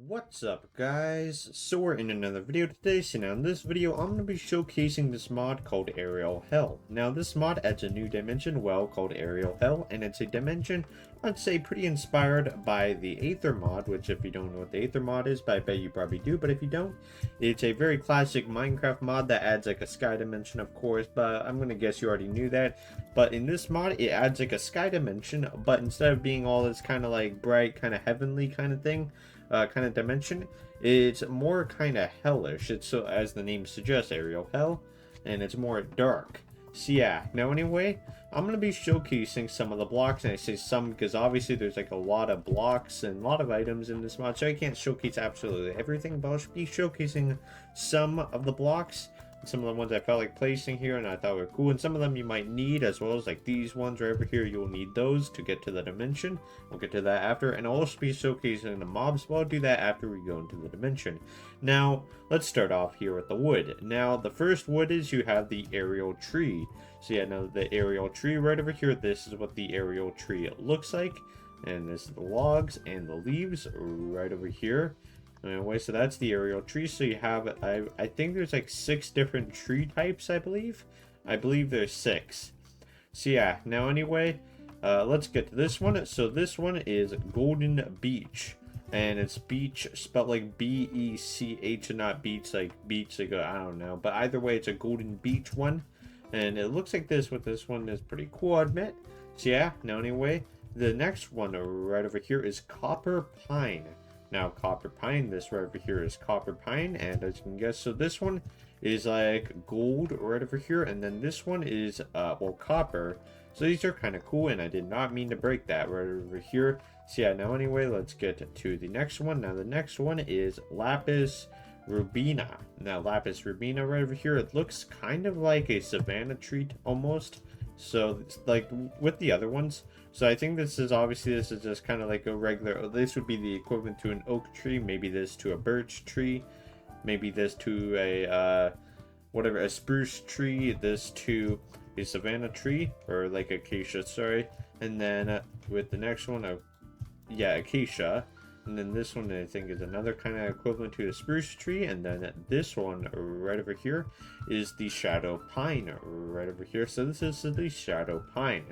What's up guys? So we're in another video today. So now in this video I'm going to be showcasing this mod called Aerial Hell. Now this mod adds a new dimension called Aerial Hell, and it's a dimension I'd say pretty inspired by the Aether mod, which if you don't know what the Aether mod is, but I bet you probably do, but if you don't, it's a very classic Minecraft mod that adds like a sky dimension, of course, but I'm going to guess you already knew that. But in this mod it adds like a sky dimension, but instead of being all this kind of like bright, kind of heavenly kind of thing, kind of dimension, it's more kind of hellish. It's, so as the name suggests, Aerial Hell, and it's more dark. So yeah, now anyway, I'm going to be showcasing some of the blocks, and I say some because obviously there's like a lot of blocks and a lot of items in this mod, so I can't showcase absolutely everything, but I'll be showcasing some of the blocks. Some of the ones I felt like placing here and I thought were cool, and some of them you might need, as well as like these ones right over here. You'll need those to get to the dimension. We'll get to that after, and I'll also be showcasing the mobs, but I'll do that after we go into the dimension. Now let's start off here with the wood. Now the first wood is you have the aerial tree. So yeah, now the aerial tree right over here, this is what the aerial tree looks like, and this is the logs and the leaves right over here. Anyway, so that's the aerial tree. So you have, I think there's like 6 different tree types, I believe. I believe there's 6. So yeah, now anyway, let's get to this one. So this one is Golden Beech. And it's beach spelled like B-E-C-H and not beach like I don't know. But either way, it's a Golden Beech one. And it looks like this. With this one is pretty cool, I admit. So yeah, now anyway, the next one right over here is Copper Pine. Now copper pine, this right over here is copper pine, and as you can guess, so this one is like gold right over here, and then this one is well, copper. So these are kind of cool, and I did not mean to break that right over here. So yeah, now anyway, let's get to the next one. Now the next one is lapis rubina. Now lapis rubina right over here, it looks kind of like a savanna tree almost, so it's like with the other ones. So I think this is just kind of like a regular, this would be the equivalent to an oak tree, maybe this to a birch tree, maybe this to a whatever, a spruce tree, this to a savanna tree, or like acacia, sorry. And then with the next one, yeah, acacia. And then this one I think is another kind of equivalent to a spruce tree. And then this one right over here is the shadow pine right over here. So this is the shadow pine.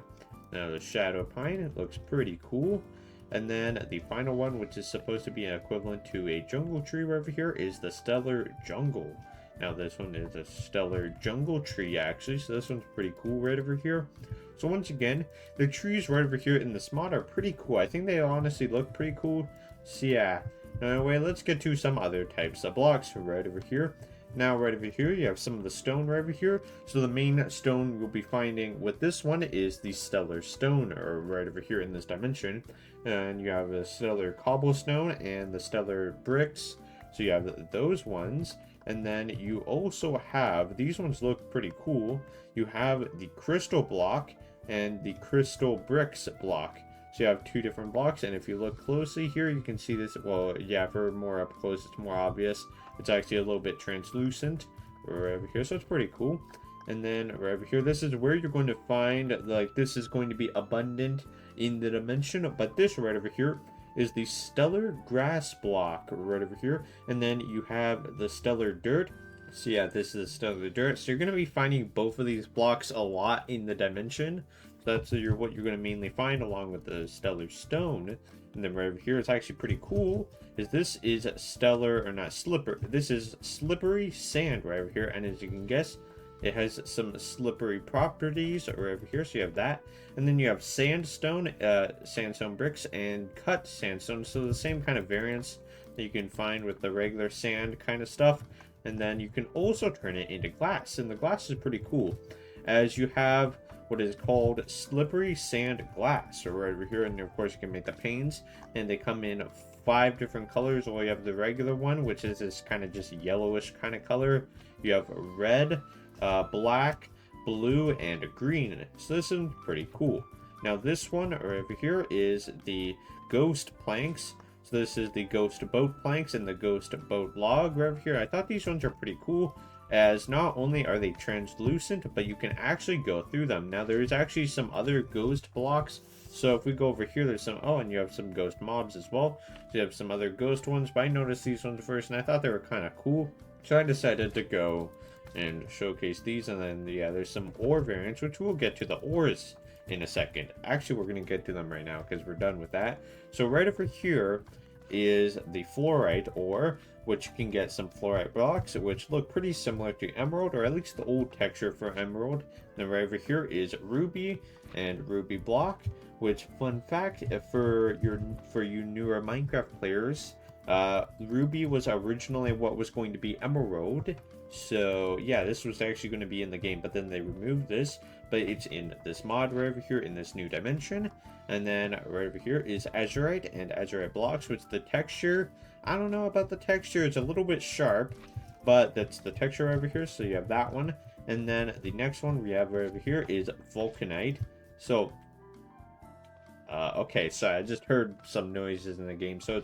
Now the shadow pine, it looks pretty cool. And then the final one, which is supposed to be an equivalent to a jungle tree right over here, is the stellar jungle. Now this one is a stellar jungle tree actually, so this one's pretty cool right over here. So once again, the trees right over here in this mod are pretty cool. I think they honestly look pretty cool. So yeah, now anyway, let's get to some other types of blocks right over here. Now right over here you have some of the stone right over here. So the main stone you'll be finding with this one is the stellar stone, or right over here in this dimension. And you have the stellar cobblestone and the stellar bricks. So you have those ones. And then you also have, these ones look pretty cool. You have the crystal block and the crystal bricks block. So you have 2 different blocks, and if you look closely here, you can see this. Well, yeah, for more up close, it's more obvious. It's actually a little bit translucent right over here, so it's pretty cool. And then right over here, this is where you're going to find, like, this is going to be abundant in the dimension. But this right over here is the stellar grass block right over here. And then you have the stellar dirt. So yeah, this is stellar dirt. So you're going to be finding both of these blocks a lot in the dimension. So that's what you're going to mainly find, along with the stellar stone. And then right over here, it's actually pretty cool, is this is stellar, or not slipper, this is slippery sand right over here. And as you can guess, it has some slippery properties right over here. So you have that, and then you have sandstone, sandstone bricks, and cut sandstone. So the same kind of variants that you can find with the regular sand kind of stuff. And then you can also turn it into glass, and the glass is pretty cool, as you have what is called slippery sand glass, or right over here. And of course you can make the panes, and they come in 5 different colors. Well, you have the regular one, which is this kind of just yellowish kind of color. You have red, black, blue, and green. So this is pretty cool. Now this one right over here is the ghost planks. So this is the ghost boat planks and the ghost boat log right over here. I thought these ones are pretty cool, as not only are they translucent, but you can actually go through them. Now there is actually some other ghost blocks So if we go over here, there's some, oh, and you have some ghost mobs as well. So you have some other ghost ones, but I noticed these ones first, and I thought they were kind of cool. So I decided to go and showcase these, and then, yeah, there's some ore variants, which we'll get to the ores in a second. Actually, we're going to get to them right now, because we're done with that. So right over here is the fluorite ore, which you can get some fluorite blocks, which look pretty similar to emerald, or at least the old texture for emerald. Then right over here is ruby and ruby block, which, fun fact, for you newer Minecraft players, ruby was originally what was going to be emerald. So yeah, this was actually going to be in the game, but then they removed this, but it's in this mod right over here in this new dimension. And then right over here is azurite and azurite blocks, which the texture, I don't know about the texture, it's a little bit sharp, but that's the texture over here. So you have that one. And then the next one we have right over here is vulcanite. So okay, so I just heard some noises in the game, so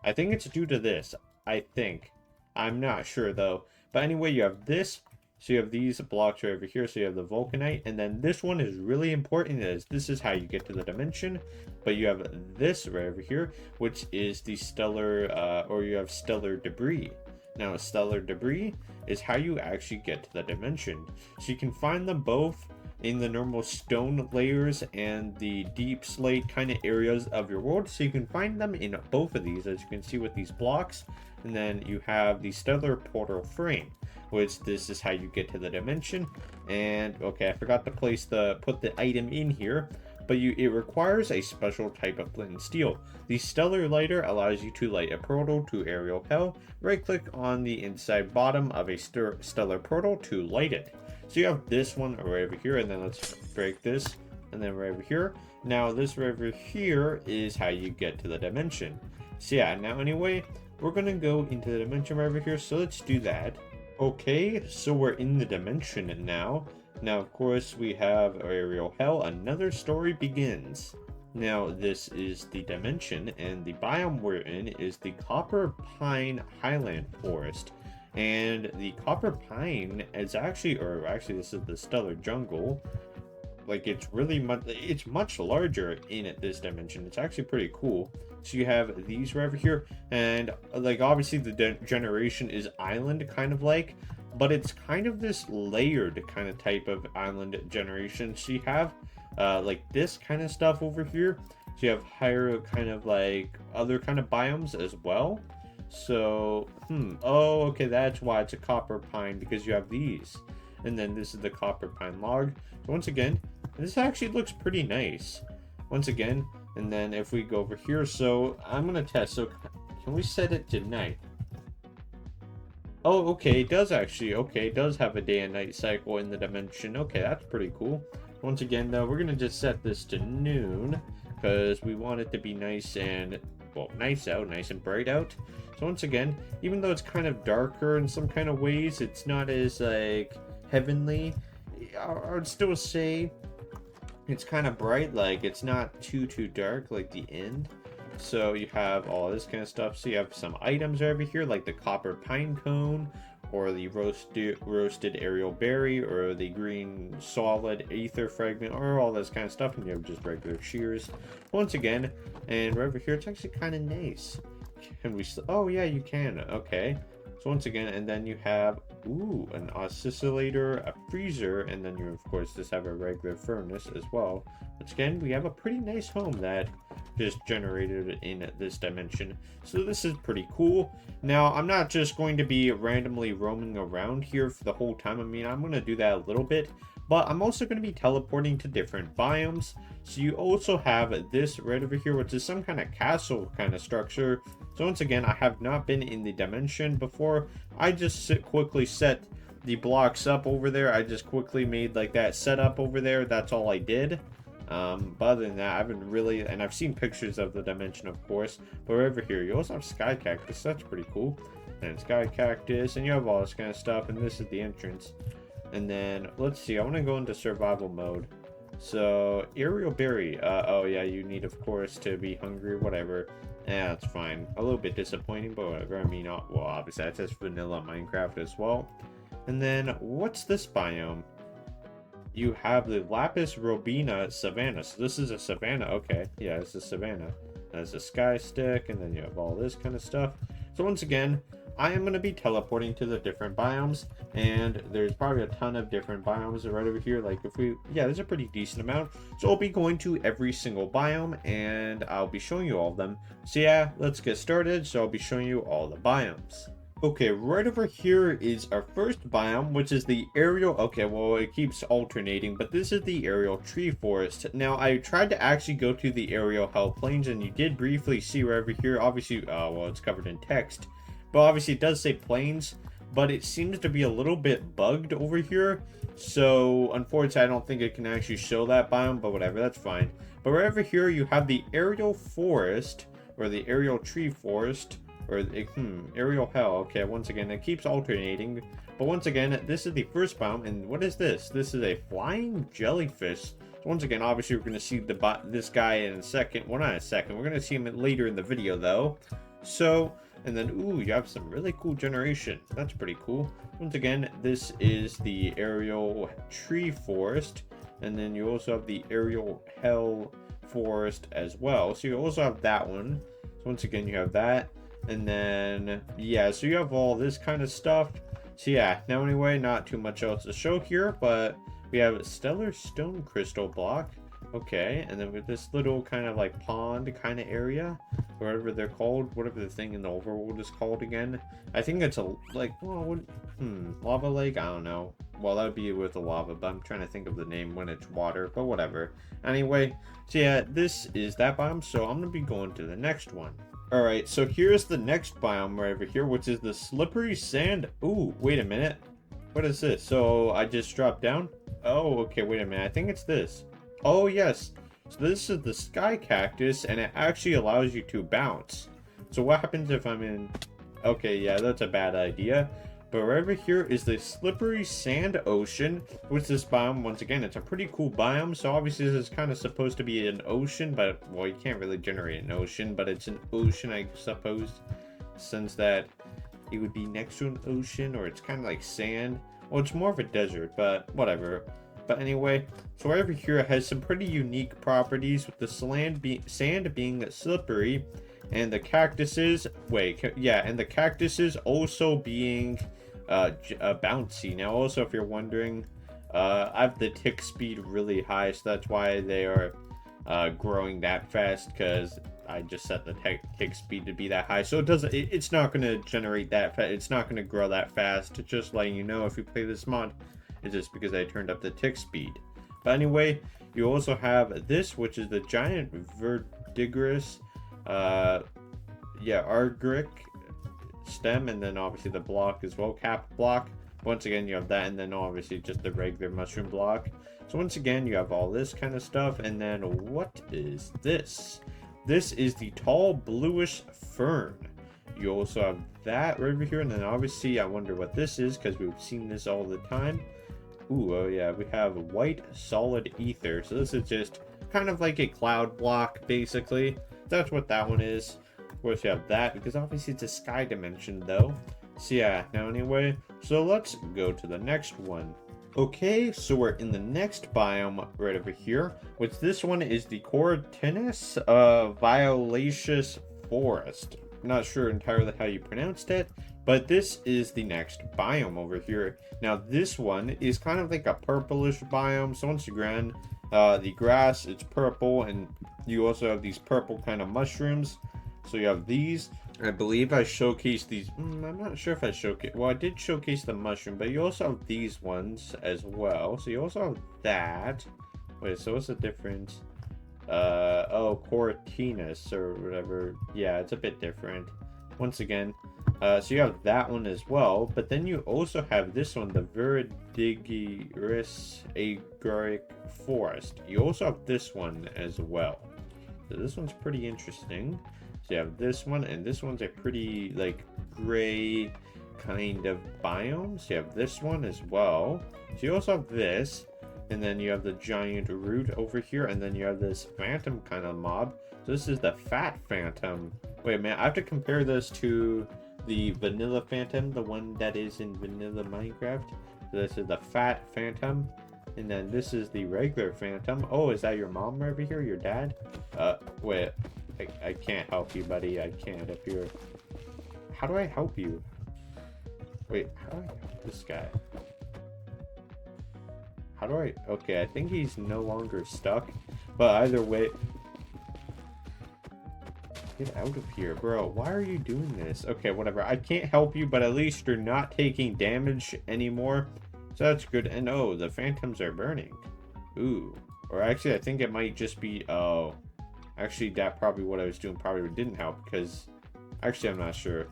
I think it's due to this. I think, I'm not sure though, but anyway, you have this. So you have these blocks right over here. So you have the vulcanite, and then this one is really important, as this is how you get to the dimension. But you have this right over here, which is the stellar, or you have stellar debris. Now, stellar debris is how you actually get to the dimension. So you can find them both in the normal stone layers and the deep slate kind of areas of your world. So you can find them in both of these, as you can see with these blocks. And then you have the stellar portal frame, which this is how you get to the dimension. And okay, I forgot to put the item in here, but it requires a special type of flint and steel. The stellar lighter allows you to light a portal to aerial hell. Right click on the inside bottom of a stellar portal to light it. So you have this one right over here, and then let's break this, and then right over here. Now this right over here is how you get to the dimension. So yeah, now anyway, we're gonna go into the dimension right over here, so let's do that. Okay, so we're in the dimension now. Now, of course, we have aerial hell. Another story begins. Now, this is the dimension, and the biome we're in is the Copper Pine Highland Forest. And the Copper Pine is actually, or actually this is the Stellar Jungle. Like, it's much larger in this dimension. It's actually pretty cool. So you have these right over here, and like obviously the generation is island kind of like, but it's kind of this layered kind of type of island generation. So you have like this kind of stuff over here. So you have higher kind of like other kind of biomes as well. So oh, okay, that's why it's a copper pine, because you have these. And then this is the copper pine log. So once again, this actually looks pretty nice. Once again, and then if we go over here, so I'm gonna test. So can we set it to night? Oh, okay, it does actually. Okay, it does have a day and night cycle in the dimension. Okay, that's pretty cool. Once again, though, we're gonna just set this to noon, because we want it to be nice and, well, nice out, nice and bright out. So once again, even though it's kind of darker in some kind of ways, it's not as like heavenly. I would still say it's kind of bright, like it's not too dark like the end. So you have all this kind of stuff. So you have some items over here, like the copper pine cone, or the roasted aerial berry, or the green solid aether fragment, or all this kind of stuff. And you have just regular shears once again. And right over here, it's actually kind of nice. Can we oh yeah, you can. Okay, so once again, and then you have an oscillator, a freezer, and then you of course just have a regular furnace as well. Once again, we have a pretty nice home that just generated in this dimension. So this is pretty cool. Now, I'm not just going to be randomly roaming around here for the whole time. I mean, I'm going to do that a little bit, but I'm also going to be teleporting to different biomes. So you also have this right over here, which is some kind of castle kind of structure. So once again, I have not been in the dimension before. I just quickly set the blocks up over there. I just quickly made like that setup over there. That's all I did. But other than that, I haven't really, and I've seen pictures of the dimension, of course. But over here, you also have sky cactus. That's pretty cool. And sky cactus, and you have all this kind of stuff. And this is the entrance. And then let's see. I want to go into survival mode. So aerial berry. Oh yeah, you need, of course, to be hungry. Whatever. Yeah, that's fine. A little bit disappointing, but whatever. I mean, well, obviously that's just vanilla Minecraft as well. And then what's this biome? you have the Lapis Robina Savannah. So this is a Savannah. Okay, yeah, it's a Savannah. There's a Sky Stick, and then you have all this kind of stuff. So once again, I am going to be teleporting to the different biomes, and there's probably a ton of different biomes right over here. Like if we, yeah, there's a pretty decent amount. So I'll be going to every single biome, and I'll be showing you all of them. So yeah, let's get started. So I'll be showing you all the biomes. Okay, right over here is our first biome, which is the aerial. Okay, well, it keeps alternating, but this is the aerial tree forest. Now, I tried to actually go to the aerial hell plains, and you did briefly see right over here. Obviously, well, it's covered in text, but obviously it does say plains, but it seems to be a little bit bugged over here. So, unfortunately, I don't think it can actually show that biome, but whatever, that's fine. But right over here, you have the aerial forest, or the aerial tree forest. Or aerial hell. Okay, once again, it keeps alternating, but once again, this is the first biome. And what is this? This is a flying jellyfish. So once again, obviously we're going to see this guy in a second. Well, not in a second, we're going to see him later in the video though. So, and then ooh, you have some really cool generation. That's pretty cool. Once again, this is the aerial tree forest, and then you also have the aerial hell forest as well. So you also have that one. So once again, you have that. And then, yeah, so you have all this kind of stuff. So yeah, now anyway, not too much else to show here, but we have a stellar stone crystal block. Okay, and then with this little kind of like pond kind of area, whatever they're called, whatever the thing in the overworld is called again. I think it's a, like, well, lava lake? I don't know. Well, that would be with the lava, but I'm trying to think of the name when it's water, but whatever. Anyway, so yeah, this is that biome, so I'm going to be going to the next one. Alright, so here's the next biome right over here, which is the slippery sand. Ooh, wait a minute. What is this? So I just dropped down? Oh, okay, wait a minute. I think it's this. Oh, yes. So this is the sky cactus, and it actually allows you to bounce. So what happens if I'm in... Okay, yeah, that's a bad idea. But right over here is the slippery sand ocean, which this biome, once again, it's a pretty cool biome. So obviously this is kind of supposed to be an ocean, but, well, you can't really generate an ocean, but it's an ocean, I suppose, since that it would be next to an ocean, or it's kind of like sand. Well, it's more of a desert, but whatever. But anyway, so right over here it has some pretty unique properties, with the sand being slippery, and the cactuses, and the cactuses also being bouncy. Now also, if you're wondering, I have the tick speed really high, so that's why they are growing that fast, because I just set the tick speed to be that high. So it's not going to generate that fast, it's not going to grow that fast. Just letting you know, if you play this mod, it's just because I turned up the tick speed. But anyway, you also have this, which is the giant verdigris Argric stem, and then obviously the block as well, cap block. Once again, you have that, and then obviously just the regular mushroom block. So once again, you have all this kind of stuff, and then what is this? This is the tall bluish fern. You also have that right over here, and then obviously I wonder what this is, because we've seen this all the time. Ooh, oh yeah, we have white solid ether. So this is just kind of like a cloud block, basically. That's what that one is. Of course, you have that, because obviously it's a sky dimension, though. So yeah, now anyway, so let's go to the next one. Okay, so we're in the next biome right over here, which this one is the Cortinus Violaceous Forest. I'm not sure entirely how you pronounced it, but this is the next biome over here. Now, this one is kind of like a purplish biome. So once again, the grass, it's purple, and you also have these purple kind of mushrooms. So you have these. I believe I showcased these. I'm not sure if I showcased. Well, I did showcase the mushroom, but you also have these ones as well. So you also have that. Wait, so what's the difference? Oh, Cortinus or whatever. Yeah, it's a bit different. Once again, so you have that one as well, but then you also have this one, the Verdigris Agaric Forest. You also have this one as well. So this one's pretty interesting. So you have this one, and this one's a pretty, like, gray kind of biome. So you have this one as well. So you also have this, and then you have the giant root over here, and then you have this phantom kind of mob. So this is the fat phantom. Wait a minute, I have to compare this to the vanilla phantom, the one that is in vanilla Minecraft. So this is the fat phantom. And then this is the regular phantom. Oh, is that your mom over here? Your dad? Wait. I can't help you, buddy. I can't if you're... How do I help you? Wait, how do I help this guy? How do I... Okay, I think he's no longer stuck. But either way... Get out of here, bro. Why are you doing this? Okay, whatever. I can't help you, but at least you're not taking damage anymore. So that's good. And oh, the phantoms are burning. Ooh. Or actually, I think it might just be... Oh. Actually, that probably what I was doing probably didn't help. Because... Actually, I'm not sure.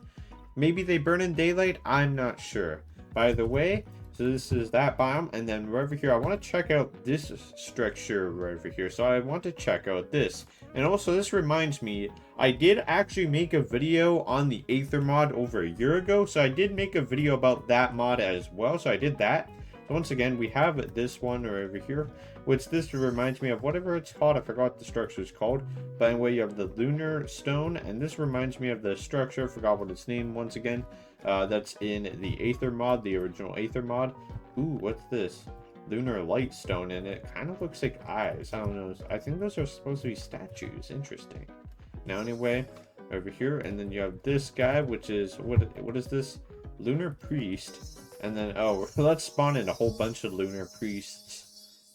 Maybe they burn in daylight? I'm not sure. By the way... So this is that biome, and then right over here, I want to check out this structure right over here. So I want to check out this. And also, this reminds me, I did actually make a video on the Aether mod over a year ago. So I did make a video about that mod as well. So I did that. So once again, we have this one right over here, which this reminds me of whatever it's called. I forgot what the structure is called. But anyway, you have the lunar stone, and this reminds me of the structure. I forgot what its name once again. That's in the Aether mod, the original Aether mod. Ooh, what's this? Lunar light stone, and it kind of looks like eyes. I don't know. I think those are supposed to be statues. Interesting. Now, anyway, over here, and then you have this guy, which is what is this? Lunar priest. And then let's spawn in a whole bunch of lunar priests.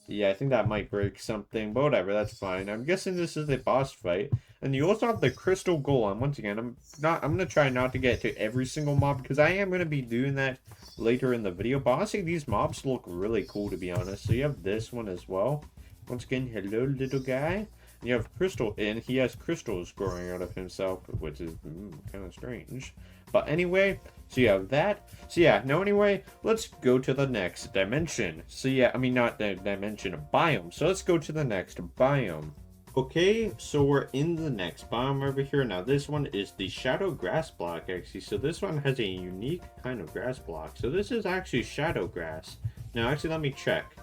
Yeah, I think that might break something, but whatever, that's fine. I'm guessing this is a boss fight. And you also have the crystal golem. Once again, I'm gonna try not to get to every single mob because I am gonna be doing that later in the video. But honestly, these mobs look really cool, to be honest. So you have this one as well. Once again, hello, little guy. You have crystal, and he has crystals growing out of himself, which is kind of strange. But anyway, so you have that. So yeah, now anyway, let's go to the next dimension. So yeah, I mean not the dimension of biome. So let's go to the next biome. Okay, so we're in the next biome over here. Now this one is the shadow grass block, actually. So this one has a unique kind of grass block. So this is actually shadow grass. Now actually, let me check.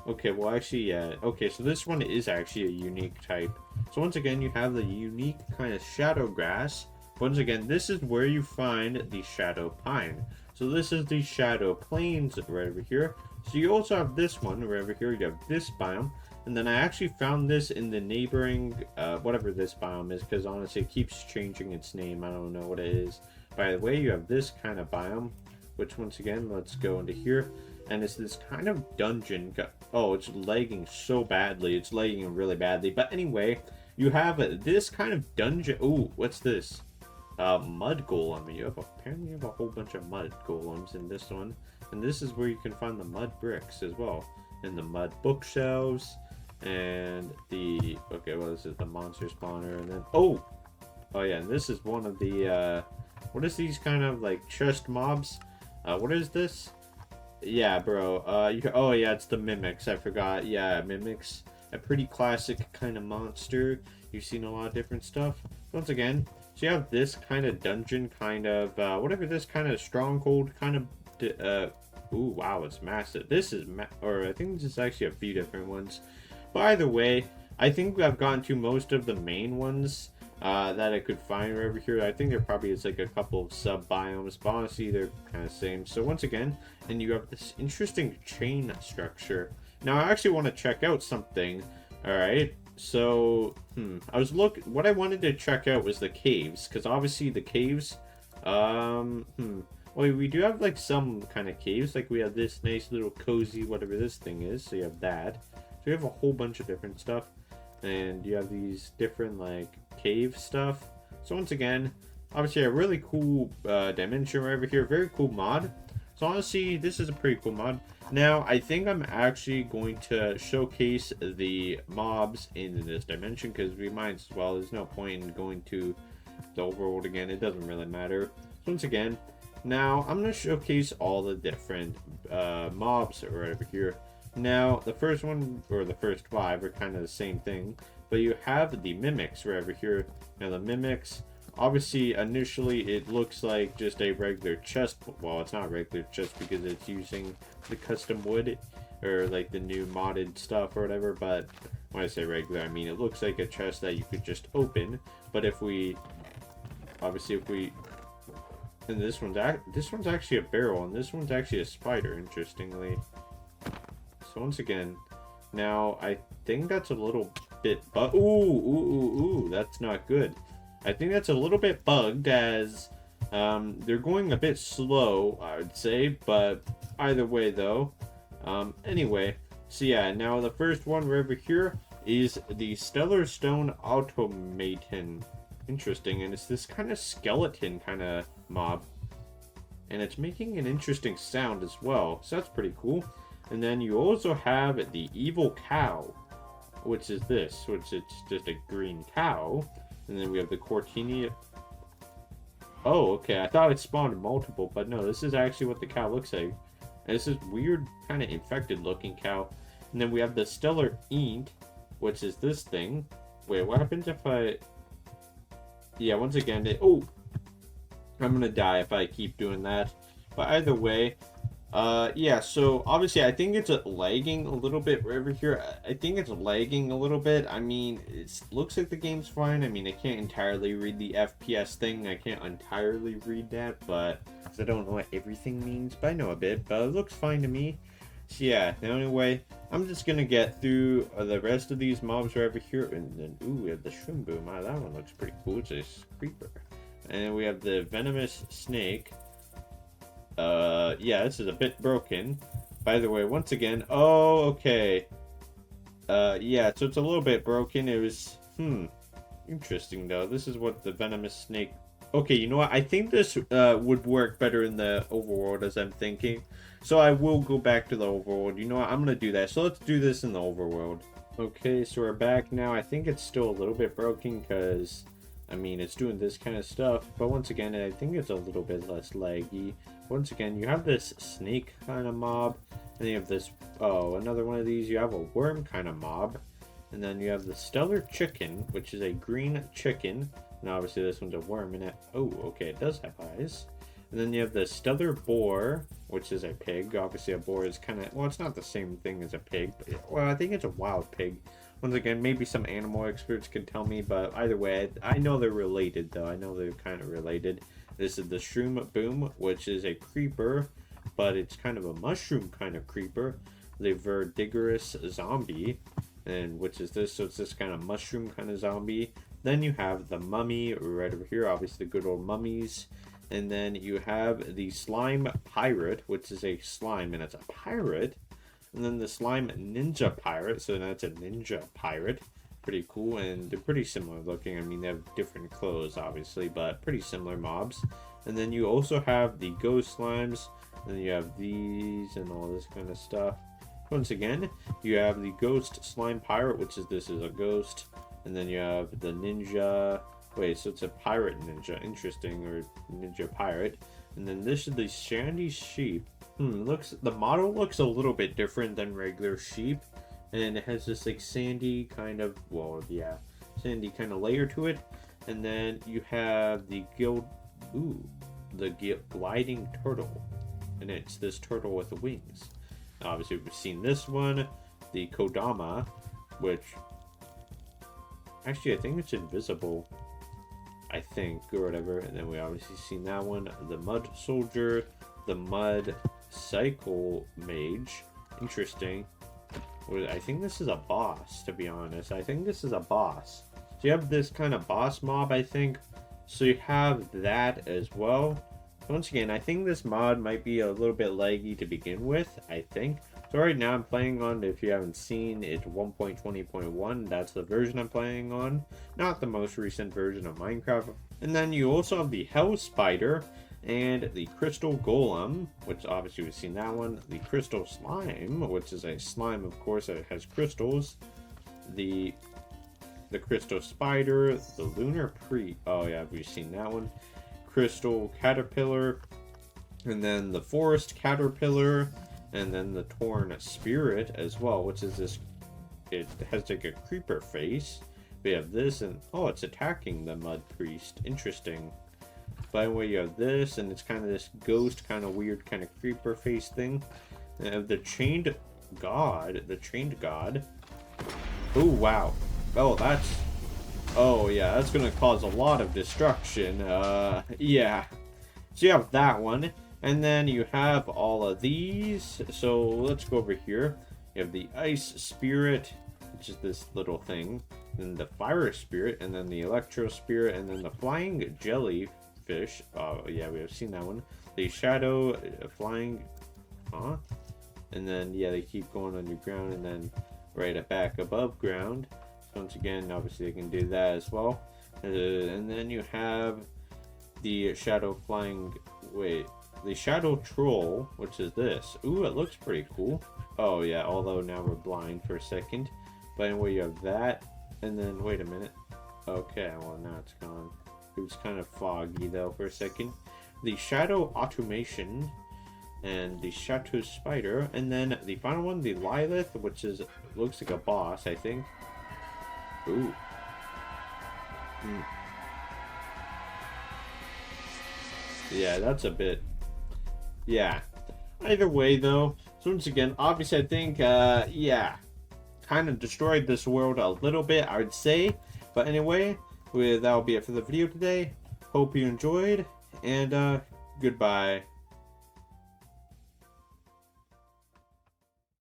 Okay, well actually, yeah. Okay, so this one is actually a unique type. So once again, you have the unique kind of shadow grass. Once again, this is where you find the shadow pine. So this is the shadow plains right over here. So you also have this one right over here. You have this biome. And then I actually found this in the neighboring, whatever this biome is, because honestly, it keeps changing its name. I don't know what it is. By the way, you have this kind of biome, which once again, let's go into here. And it's this kind of dungeon. Oh, it's lagging so badly. It's lagging really badly. But anyway, you have this kind of dungeon. Ooh, what's this? Mud golem. Apparently you have a whole bunch of mud golems in this one. And this is where you can find the mud bricks as well. And the mud bookshelves. And the... Okay, what is it? The monster spawner. And then... Oh yeah, and this is one of the... What is these kind of like chest mobs? What is this? Yeah, bro. Oh yeah, it's the mimics. I forgot. Yeah, mimics. A pretty classic kind of monster. You've seen a lot of different stuff. Once again, so you have this kind of dungeon, kind of whatever this kind of stronghold kind of. Ooh, wow, it's massive. This is or I think this is actually a few different ones. By the way, I think I've gotten to most of the main ones. That I could find over here. I think there probably is like a couple of sub biomes, but honestly they're kind of same. So once again, and you have this interesting chain structure. Now I actually want to check out something. All right, so what I wanted to check out was the caves, because obviously the caves. Well, we do have like some kind of caves. Like we have this nice little cozy whatever this thing is. So you have that. So you have a whole bunch of different stuff. And you have these different like cave stuff. So once again, obviously a really cool dimension right over here. Very cool mod. So honestly, this is a pretty cool mod. Now I think I'm actually going to showcase the mobs in this dimension, because we might as well. There's no point in going to the overworld again. It doesn't really matter. So once again, now I'm going to showcase all the different mobs right over here. Now, the first one, or the first 5, are kind of the same thing, but you have the mimics right over here. Now, the mimics, obviously, initially, it looks like just a regular chest. Well, it's not a regular chest because it's using the custom wood, or like the new modded stuff or whatever, but when I say regular, I mean it looks like a chest that you could just open. But if we, obviously, and this one's actually a barrel, and this one's actually a spider, interestingly. So once again, now I think that's a little bit ooh, that's not good. I think that's a little bit bugged, as they're going a bit slow, I would say, but either way though. Anyway, so yeah, now the first one right over here is the Stellar Stone Automaton. Interesting, and it's this kind of skeleton kind of mob, and it's making an interesting sound as well, so that's pretty cool. And then you also have the Evil Cow, which is this, which it's just a green cow. And then we have the Cortinia. Oh, okay, I thought it spawned multiple, but no, this is actually what the cow looks like. And it's this weird, kind of infected looking cow. And then we have the Stellar Ent, which is this thing. Wait, what happens if I... Yeah, once again, oh! I'm gonna die if I keep doing that. But either way, yeah, so obviously I think it's lagging a little bit right over here. I think it's lagging a little bit. I mean, it looks like the game's fine. I mean, I can't entirely read the FPS thing. I can't entirely read that, but I don't know what everything means, but I know a bit, but it looks fine to me. So yeah, anyway, I'm just gonna get through the rest of these mobs right over here, and then, ooh, we have the Shroom Boom. That one looks pretty cool. It's a creeper. And we have the Venomous Snake. Yeah, this is a bit broken. By the way, once again, oh, okay. Yeah, so it's a little bit broken. It was, interesting, though. This is what the Venomous Snake... Okay, you know what? I think this would work better in the overworld, as I'm thinking. So I will go back to the overworld. You know what? I'm going to do that. So let's do this in the overworld. Okay, so we're back now. I think it's still a little bit broken because, I mean, it's doing this kind of stuff. But once again, I think it's a little bit less laggy. Once again, you have this snake kind of mob. And you have this, oh, another one of these. You have a worm kind of mob. And then you have the Stellar Chicken, which is a green chicken. And obviously this one's a worm in it. Oh, okay, it does have eyes. And then you have the Stellar Boar, which is a pig. Obviously a boar is kind of, well, it's not the same thing as a pig. But, well, I think it's a wild pig. Once again, maybe some animal experts can tell me, but either way, I know they're related, though. I know they're kind of related. This is the Shroom Boom, which is a creeper, but it's kind of a mushroom kind of creeper. The Verdigris Zombie, and which is this, so it's this kind of mushroom kind of zombie. Then you have the Mummy right over here, obviously the good old mummies. And then you have the Slime Pirate, which is a slime, and it's a pirate. And then the Slime Ninja Pirate, so that's a ninja pirate. Pretty cool, and they're pretty similar looking. I mean, they have different clothes, obviously, but pretty similar mobs. And then you also have the Ghost Slimes, and then you have these and all this kind of stuff. Once again, you have the Ghost Slime Pirate, which is, this is a ghost. And then you have the Ninja... Wait, so it's a pirate ninja. Interesting, or ninja pirate. And then this is the Sandy Sheep. The model looks a little bit different than regular sheep. And it has this like sandy kind of, well, yeah, sandy kind of layer to it. And then you have the gliding turtle. And it's this turtle with wings. Obviously, we've seen this one, the Kodama, which... Actually, I think it's invisible. I think, or whatever. And then we obviously seen that one, the Mud Soldier, the Mud Cycle Mage. Interesting. I think this is a boss, to be honest. I think this is a boss. So you have this kind of boss mob, I think. So you have that as well. Once again, I think this mod might be a little bit laggy to begin with, I think. So right now I'm playing on, if you haven't seen, it's 1.20.1. That's the version I'm playing on, not the most recent version of Minecraft. And then you also have the Hell Spider and the Crystal Golem, which obviously we've seen that one. The Crystal Slime, which is a slime, of course, that has crystals. The Crystal Spider, the Lunar oh yeah, we've seen that one. Crystal Caterpillar, and then the Forest Caterpillar. And then the Torn Spirit as well, which is this, it has like a creeper face. We have this, and oh, it's attacking the Mud Priest. Interesting. By the way, you have this, and it's kind of this ghost, kind of weird, kind of creeper face thing. And have the Chained God, Oh, wow. Oh, that's, oh yeah, that's gonna cause a lot of destruction. Yeah. So you have that one. And then you have all of these. So let's go over here. You have the Ice Spirit, which is this little thing. Then the Fire Spirit, and then the Electro Spirit, and then the Flying Jellyfish. Oh, yeah, we have seen that one. The Shadow Flying... Huh? And then, yeah, they keep going underground, and then right back above ground. So once again, obviously they can do that as well. And then you have the Shadow Flying... Wait, the Shadow Troll, which is this. Ooh, it looks pretty cool. Oh, yeah, although now we're blind for a second. But anyway, you have that. And then, wait a minute. Okay, well, now it's gone. It was kind of foggy, though, for a second. The Shadow Automation. And the Shadow Spider. And then the final one, the Lilith, which is looks like a boss, I think. Ooh. Yeah, that's a bit... Yeah. Either way, though. So once again, obviously, I think, yeah. Kind of destroyed this world a little bit, I would say. But anyway, that'll be it for the video today. Hope you enjoyed. And, goodbye.